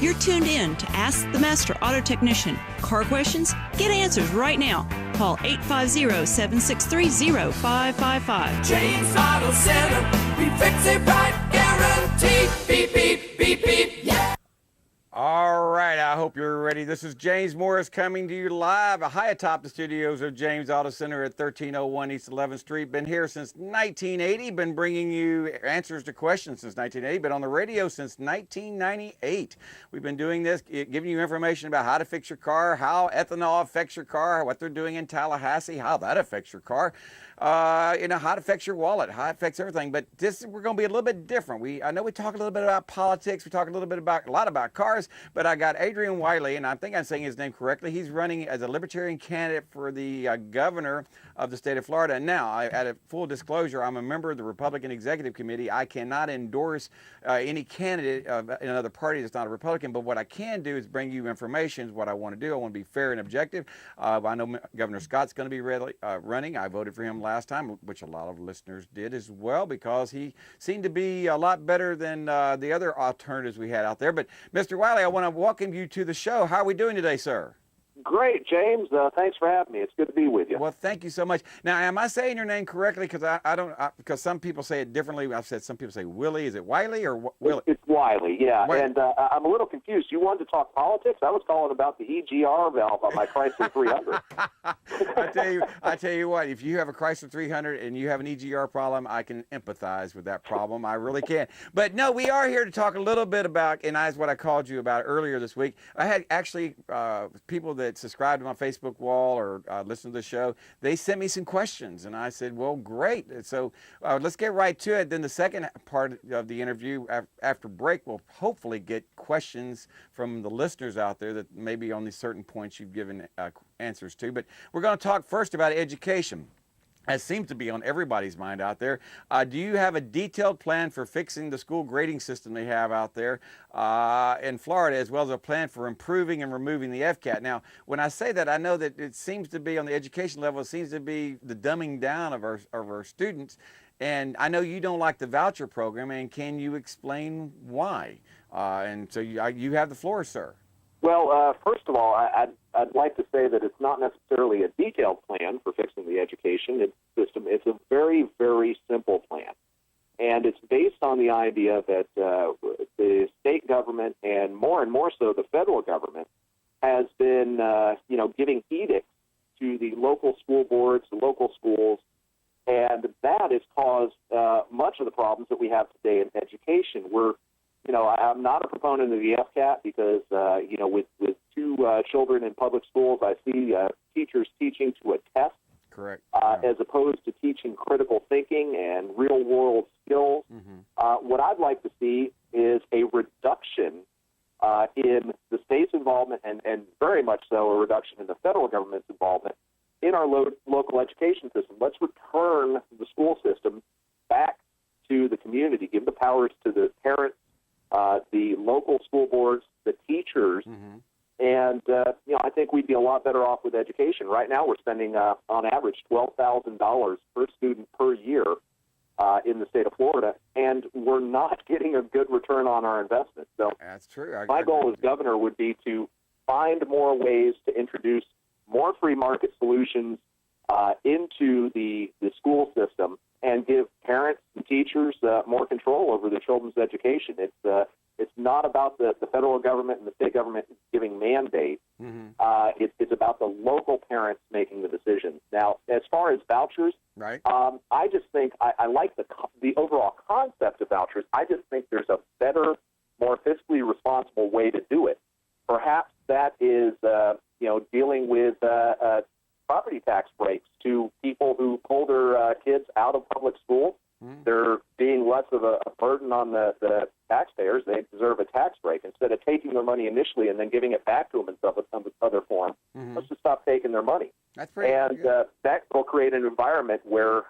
You're tuned in to Ask the Master Auto Technician. Car questions? Get answers right now. Call 850-763-0555. James Auto Center, we fix it right, guaranteed. Beep, beep, beep, beep, yeah. All right, I hope you're ready. This is James Morris coming to you live high atop the studios of James Auto Center at 1301 East 11th Street. Been here since 1980. Been bringing you answers to questions since 1980. Been on the radio since 1998. We've been doing this, giving you information about how to fix your car, how ethanol affects your car, what they're doing in Tallahassee, how that affects your car. How it affects your wallet, how it affects everything. But we're going to be a little bit different. I know we talk a little bit about politics. We talk a lot about cars. But I got Adrian Willie, and I think I'm saying his name correctly. He's running as a Libertarian candidate for the governor of the state of Florida. Now, at a full disclosure, I'm a member of the Republican Executive Committee. I cannot endorse any candidate of another party that's not a Republican. But what I can do is bring you information. Is what I want to do. I want to be fair and objective. I know Governor Scott's going to be running. I voted for him last time, which a lot of listeners did as well, because he seemed to be a lot better than the other alternatives we had out there. But Mr. Wiley, I want to welcome you to the show. How are we doing today, sir? Great, James. Thanks for having me. It's good to be with you. Well, thank you so much. Now, am I saying your name correctly? Because because some people say it differently. I've said some people say Willie. Is it Wiley or Willie? It's Wiley, yeah. Wiley. And I'm a little confused. You wanted to talk politics? I was calling about the EGR valve on my Chrysler 300. I tell you what. If you have a Chrysler 300 and you have an EGR problem, I can empathize with that problem. I really can. But no, we are here to talk a little bit about, and that's what I called you about earlier this week. I had actually people that subscribe to my Facebook wall or listen to the show. They sent me some questions, and I said, well, great. So let's get right to it. Then the second part of the interview after break, we'll hopefully get questions from the listeners out there that maybe on these certain points you've given answers to. But we're going to talk first about education. That seems to be on everybody's mind out there. Do you have a detailed plan for fixing the school grading system they have out there in Florida, as well as a plan for improving and removing the FCAT? Now, when I say that, I know that it seems to be on the education level, it seems to be the dumbing down of our students. And I know you don't like the voucher program, and can you explain why? And so you have the floor, sir. Well, first of all, I'd like to say that it's not necessarily a detailed plan for fixing the education system. It's a very, very simple plan. And it's based on the idea that the state government, and more so the federal government, has been, giving edicts to the local school boards, the local schools, and that has caused much of the problems that we have today in education. I'm not a proponent of the FCAT because, with two children in public schools, I see teachers teaching to a test. Correct. As opposed to teaching critical thinking and real-world skills. Mm-hmm. What I'd like to see is a reduction in the state's involvement and very much so a reduction in the federal government's involvement in our local education system. Let's return the school system back to the community, give the powers to the parents, the local school boards, the teachers, mm-hmm. and I think we'd be a lot better off with education. Right now, we're spending on average $12,000 per student per year in the state of Florida, and we're not getting a good return on our investment. So that's true. My goal as governor would be to find more ways to introduce more free market solutions into the school system and give parents and teachers more control over their children's education. It's not about the federal government and the state government giving mandates. Mm-hmm. It's about the local parents making the decisions. Now, as far as vouchers, right? I just think I like the overall concept of vouchers. I just think there's a better, more fiscally responsible way to do it. Perhaps that is, dealing with property tax breaks to people who pull their kids out of public schools. Mm-hmm. They're being less of a burden on the taxpayers. They deserve a tax break. Instead of taking their money initially and then giving it back to them in some other form, mm-hmm. let's just stop taking their money. That's pretty good. And that will create an environment where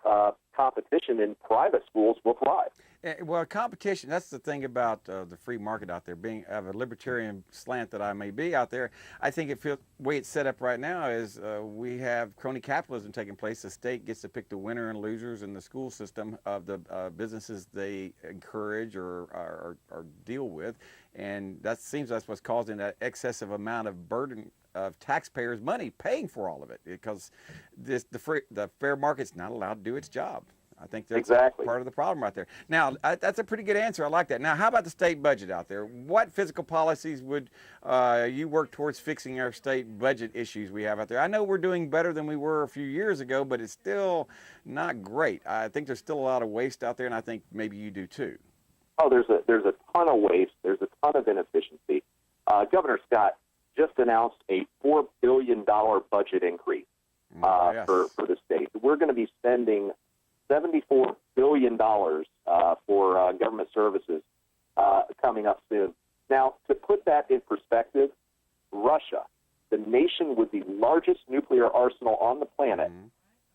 competition in private schools will thrive. Well, competition, that's the thing about the free market out there. Being of a libertarian slant that I may be out there, I think the way it's set up right now is we have crony capitalism taking place. The state gets to pick the winner and losers in the school system of the businesses they encourage or deal with. And that seems that's what's causing that excessive amount of burden of taxpayers' money paying for all of it, because the fair market's not allowed to do its job. I think that's exactly part of the problem right there. Now, that's a pretty good answer. I like that. Now, how about the state budget out there? What physical policies would you work towards fixing our state budget issues we have out there? I know we're doing better than we were a few years ago, but it's still not great. I think there's still a lot of waste out there, and I think maybe you do too. Oh, there's a ton of waste. There's a ton of inefficiency. Governor Scott just announced a $4 billion budget increase Yes. for the state. We're going to be spending $74 billion for government services coming up soon. Now, to put that in perspective, Russia, the nation with the largest nuclear arsenal on the planet,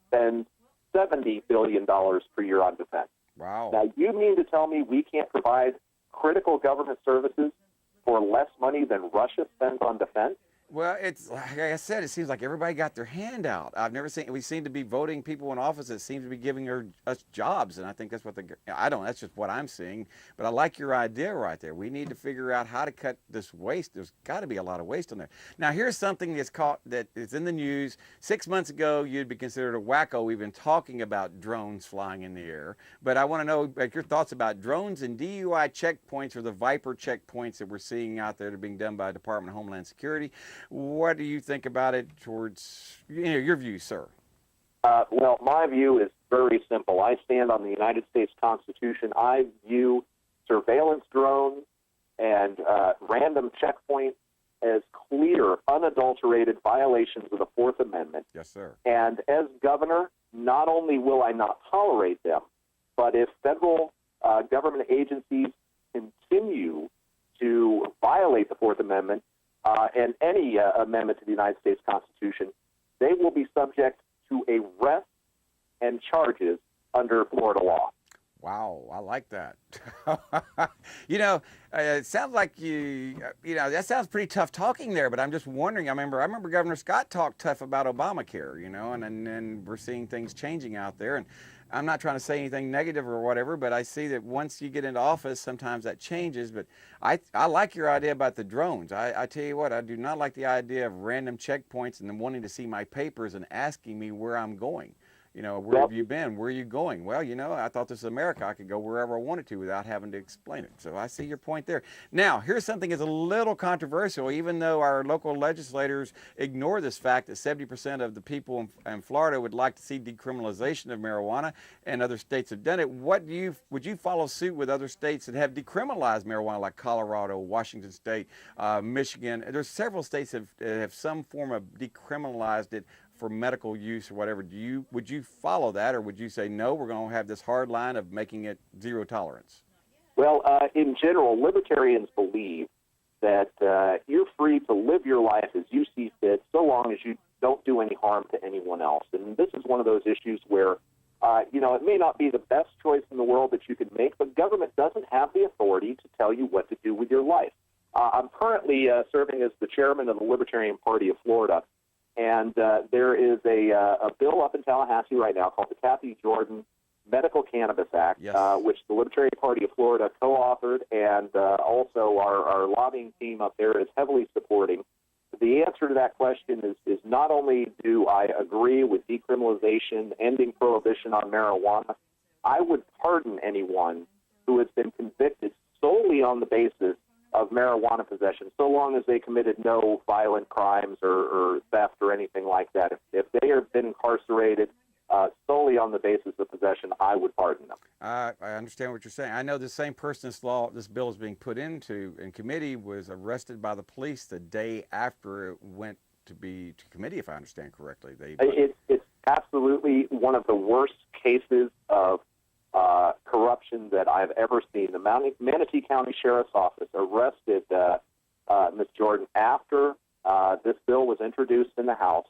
spends $70 billion per year on defense. Wow. Now, you mean to tell me we can't provide critical government services for less money than Russia spends on defense? Well, it's like I said, it seems like everybody got their hand out. I've never seen, we seem to be voting people in office that seem to be giving us jobs, and I think that's what that's just what I'm seeing. But I like your idea right there. We need to figure out how to cut this waste. There's got to be a lot of waste on there. Now, here's something that is in the news. 6 months ago, you'd be considered a wacko. We've been talking about drones flying in the air, but I want to know your thoughts about drones and DUI checkpoints, or the Viper checkpoints that we're seeing out there that are being done by the Department of Homeland Security. What do you think about it towards your view, sir? Well, my view is very simple. I stand on the United States Constitution. I view surveillance drones and random checkpoints as clear, unadulterated violations of the Fourth Amendment. Yes, sir. And as governor, not only will I not tolerate them, but if federal government agencies continue to violate the Fourth Amendment, and any amendment to the United States Constitution, they will be subject to arrest and charges under Florida law. Wow, I like that. It sounds like that sounds pretty tough talking there, but I'm just wondering, I remember Governor Scott talked tough about Obamacare, and we're seeing things changing out there. And I'm not trying to say anything negative or whatever, but I see that once you get into office, sometimes that changes. But I like your idea about the drones. I tell you what, I do not like the idea of random checkpoints and then wanting to see my papers and asking me where I'm going. Where have you been? Where are you going? Well, I thought this was America. I could go wherever I wanted to without having to explain it. So I see your point there. Now, here's something that's a little controversial, even though our local legislators ignore this fact that 70% of the people in Florida would like to see decriminalization of marijuana, and other states have done it. Would you follow suit with other states that have decriminalized marijuana, like Colorado, Washington State, Michigan? There's several states that have some form of decriminalized it for medical use or whatever. Would you follow that, or would you say, no, we're going to have this hard line of making it zero tolerance? Well, in general, libertarians believe that you're free to live your life as you see fit, so long as you don't do any harm to anyone else. And this is one of those issues where, it may not be the best choice in the world that you could make, but government doesn't have the authority to tell you what to do with your life. I'm currently serving as the chairman of the Libertarian Party of Florida. And there is a bill up in Tallahassee right now called the Kathy Jordan Medical Cannabis Act, yes. Which the Libertarian Party of Florida co-authored, and also our lobbying team up there is heavily supporting. The answer to that question is not only do I agree with decriminalization, ending prohibition on marijuana, I would pardon anyone who has been convicted solely on the basis of marijuana possession, so long as they committed no violent crimes or theft or anything like that. If they have been incarcerated solely on the basis of possession, I would pardon them. I understand what you're saying. I know the same person this bill is being put into in committee was arrested by the police the day after it went to committee, if I understand correctly. It's absolutely one of the worst cases of corruption that I've ever seen. The Manatee County Sheriff's Office arrested Ms. Jordan after this bill was introduced in the House.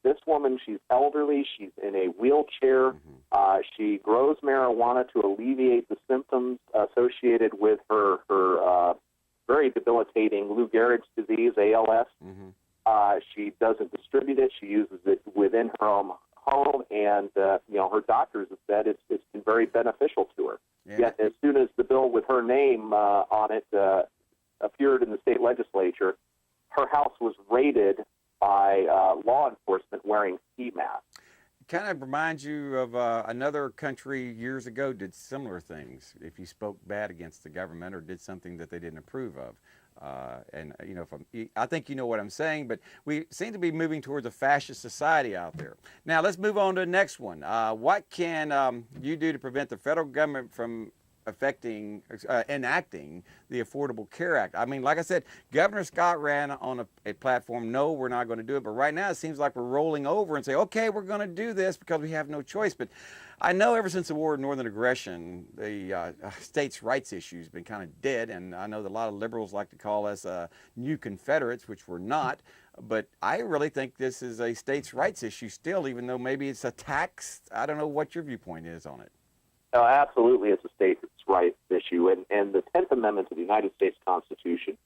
This woman, she's elderly, she's in a wheelchair. She grows marijuana to alleviate the symptoms associated with her very debilitating Lou Gehrig's disease, ALS. She doesn't distribute it. She uses it within her own home, and her doctors have said it's been very beneficial to her. Yeah. Yet, as soon as the bill with her name on it appeared in the state legislature, her house was raided by law enforcement wearing ski masks. It kind of reminds you of another country years ago did similar things. If you spoke bad against the government or did something that they didn't approve of. I think you know what I'm saying, but we seem to be moving towards a fascist society out there. Now, let's move on to the next one. What can you do to prevent the federal government from enacting the Affordable Care Act? I mean, like I said, Governor Scott ran on a platform, no, we're not going to do it. But right now it seems like we're rolling over and say, okay, we're going to do this because we have no choice. But I know ever since the War of Northern Aggression, the states' rights issue has been kind of dead. And I know that a lot of liberals like to call us new Confederates, which we're not. But I really think this is a states' rights issue still, even though maybe it's a tax. I don't know what your viewpoint is on it. Absolutely, it's a states' rights issue, and the 10th Amendment to the United States Constitution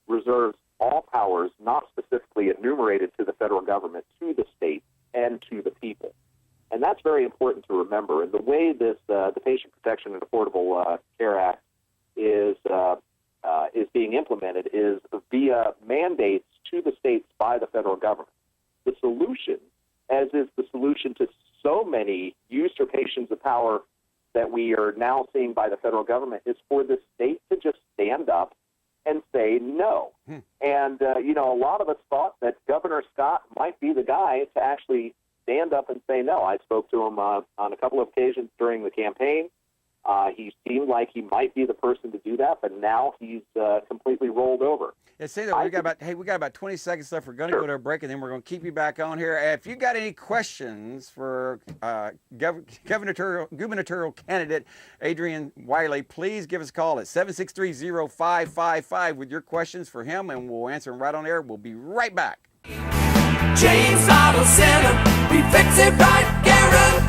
reserves all powers not specifically enumerated to the federal government to the state and to the people. And that's very important to remember. And the way this the Patient Protection and Affordable Care Act is being implemented is via mandates to the states by the federal government. The solution, as is the solution to so many usurpations of power that we are now seeing by the federal government, is for the state to just stand up and say no. And, a lot of us thought that Governor Scott might be the guy to actually stand up and say no. I spoke to him on a couple of occasions during the campaign. He seemed like he might be the person to do that, but now he's completely rolled over. Yeah, say that we got about 20 seconds left. We're going to go to a break, and then we're going to keep you back on here. If you got any questions for gubernatorial candidate Adrian Willie, please give us a call at 763-0555 with your questions for him, and we'll answer them right on air. We'll be right back. James Auto Center, we fix it right, guarantee.